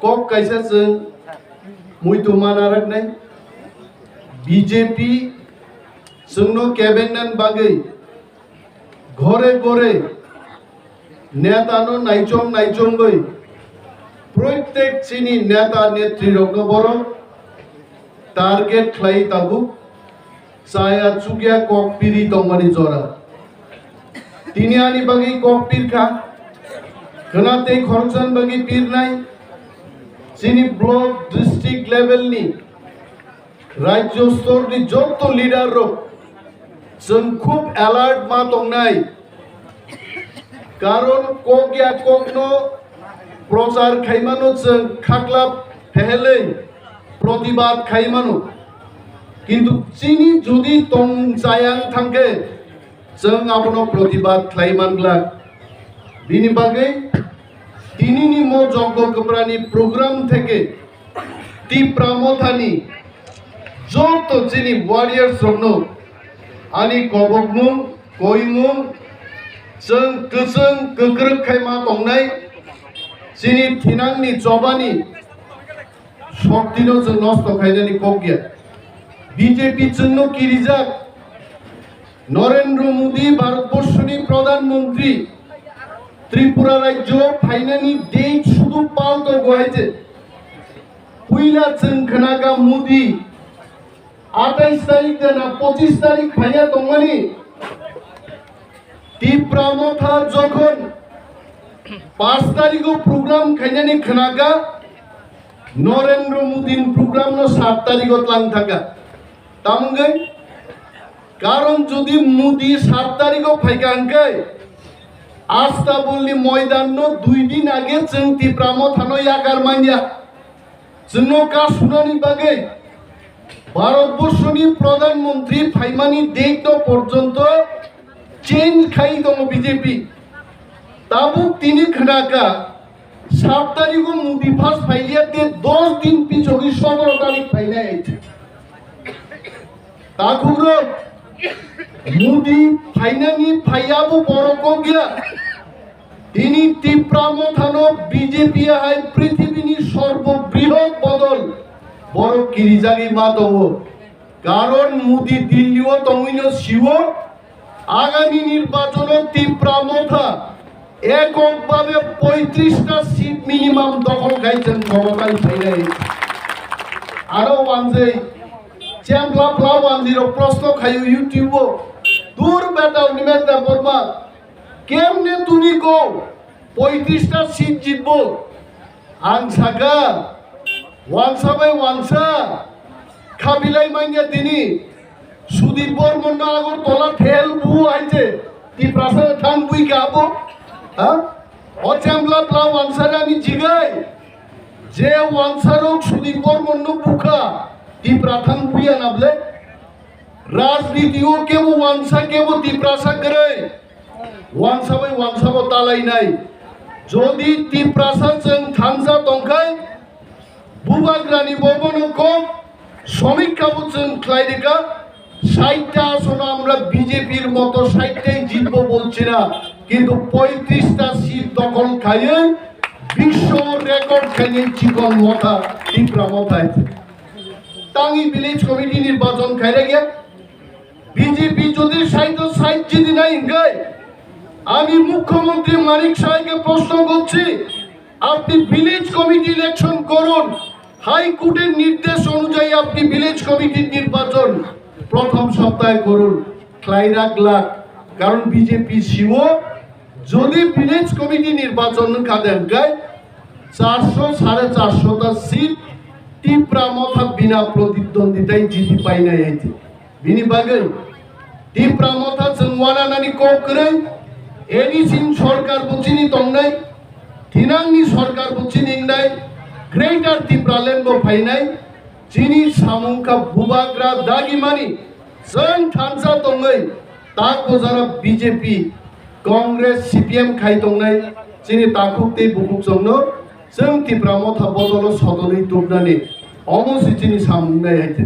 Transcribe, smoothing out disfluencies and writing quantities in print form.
kok kaisa जों मुइतु मानारक नाय BJP जोंनो कैबिनेट बागै घरे घरे नेतानो नायचंगै प्रत्येक चिनी नेता नेत्री रंग बरो टारगेट खाई ताबु साया चुकिया कोकपिरी तंगमani जरा तिनी आनी बागै कोकपिर खा खनाते खरचन बागै पीर नाय चिनी ब्लक डिस्ट्रिक्ट लेवल नि राज्य स्तर नि जत लीडर रो जों खूब अलर्ट मा दंनाय कारण कोकिया कोकनो प्रचार खाइमानो जों खाख्लाब फेहेलै प्रतिबाद खाइमानो किन्तु चिनी जुदि तं जायां थांगे जों आपनो प्रतिबाद खाइमानब्ला बिनि बागै तिनिनि मो जगगोब्रानि प्रोग्राम थेके टिप्रा मथानि जत चिनी वारियर्स रनो आनि कबकमुं कयमुं जों गोजों गोग्रों खाइमा दंनाय चिनी थिनांनि जबानि शक्तिनो जों नष्ट खाइनानि कगिया बीजेपी जोंनो किरिजाग नरेंद्र मोदी भारतबर्षनि प्रधानमंत्री त्रिपुरा राज्य फाइनानि डेट शुधु पाल्टो गहायजे पुइला जों खोनागा मोदी 28 तारिख देना 25 तारिख फाइया दंमानि टिप्रा मथा जखन 5 तारिख प्रोग्राम खाइनानि खोनागा नरेंद्र मोदी प्रोग्राम नो 7 तारिख लांग थाका तामगै कारण जुदि मोदी 7 तारिख फाइगांगै आस्था बोलनि मैदान नो 2 दिन आगे जों टिप्रा मथानो यागार मानिया जोंनो का सुनानि बागै भारतबर्षनि प्रधानमंत्री फाइमानि डेट पर्यन्त चेंज खाई दङ बीजेपी ताबु तिनी खोनाका 7 तारिख मोदी फार्स्ट फाइलिया दे 10 दिन पिछोगी 17 तारिख फाइनाय ताकुरो मोदी फाइनानि फाइयाबो बरको गया तिनी टिप्रा मथानो बीजेपी हाय पृथ्वीनि सर्वबृहत बदल बड़ किरिजागि मा दङ कारण मोदी दिल्लीओ दङिनो शिवो आगामी निर्वाचन टिप्रा मथा এককভাবে 35টা সিট মিনিমাম দখল খাইছেন ক্ষমতায় ফাইনাই আরো ওয়ানজে চ্যাম্পলা প্লা 10 প্রশ্ন খাইও ইউটিউব দূর বেটা নিমেশ দেববর্মা কেমনে তুমি কো 35টা সিট জিতবো আং সাগা ওয়ানসা বাই ওয়ানসা খাবিলাই মাইয়া দিনি সুদীপ বর্মন আগর তলা ঠেল বু আইছে টিপ্রাসা থাং বুই গাবো অচেম্বলা প্লা ওয়ানসারে আমি জিগাই যে ওয়ানসারক সুদীপ বর্মন বুখা টিপ্রা থাং বুইয়া নাবলে রাজনীতিও কেবো ওয়ানসা কেবো টিপ্রাসা করে ওয়ানসা বাই ওয়ানসা বো তালাই নাই যদি টিপ্রাসা जों থানসা দংখাই বুবাগ্রানি ববনক সমীক্ষাবো जों ক্লাইরিকা 60টা আসন আমরা বিজেপির মতো 60টাই জিতবো বলছি না কিন্তু 35টা সিট দখল খাইয়ে বিশ্ব রেকর্ড খাইয়ে চিকন মথা টিপ্রা মথায় টাঙ্গি ভিলেজ কমিটি নির্বাচন খাইরে গিয়া বিজেপি যদি 60 জিতি নাই গায় আমি মুখ্যমন্ত্রী মানিক সাহেবকে প্রশ্ন করছি আপনি ভিলেজ কমিটি ইলেকশন করুন হাইকোর্টের নির্দেশ অনুযায়ী আপনি ভিলেজ কমিটির নির্বাচন প্রথম সপ্তাহে করুন ক্লাইরাগলাক কারণ বিজেপি শিব যদি ভিলেজ কমিটি নির্বাচন কাদেন গায় 400 450টা সিট টিপ্রা মথা বিনা প্রতিদ্বন্দ্বিতায় জিতি পাই নাই আইতে বিনি বাগে টিপ্রা মথা জংওয়ানা নানি কোকরে এডিসিন সরকার বুচিনি তংনাই থিনাংনি সরকার বুচিনি নাই গ্রেটার টিপ্রা লেন্ডো ফাইনাই চিনি সামুকা বুবাগ্রা দাগিমানি जों थानसा दङै ताको जाना बीजेपी कांग्रेस सीपीएम खाइ दंनाय चिनि ताखुकते बुकुक जोंनो जों टिप्रा मथा बदल सदनै दुबनानै अमसिचिनि सामनाय आइते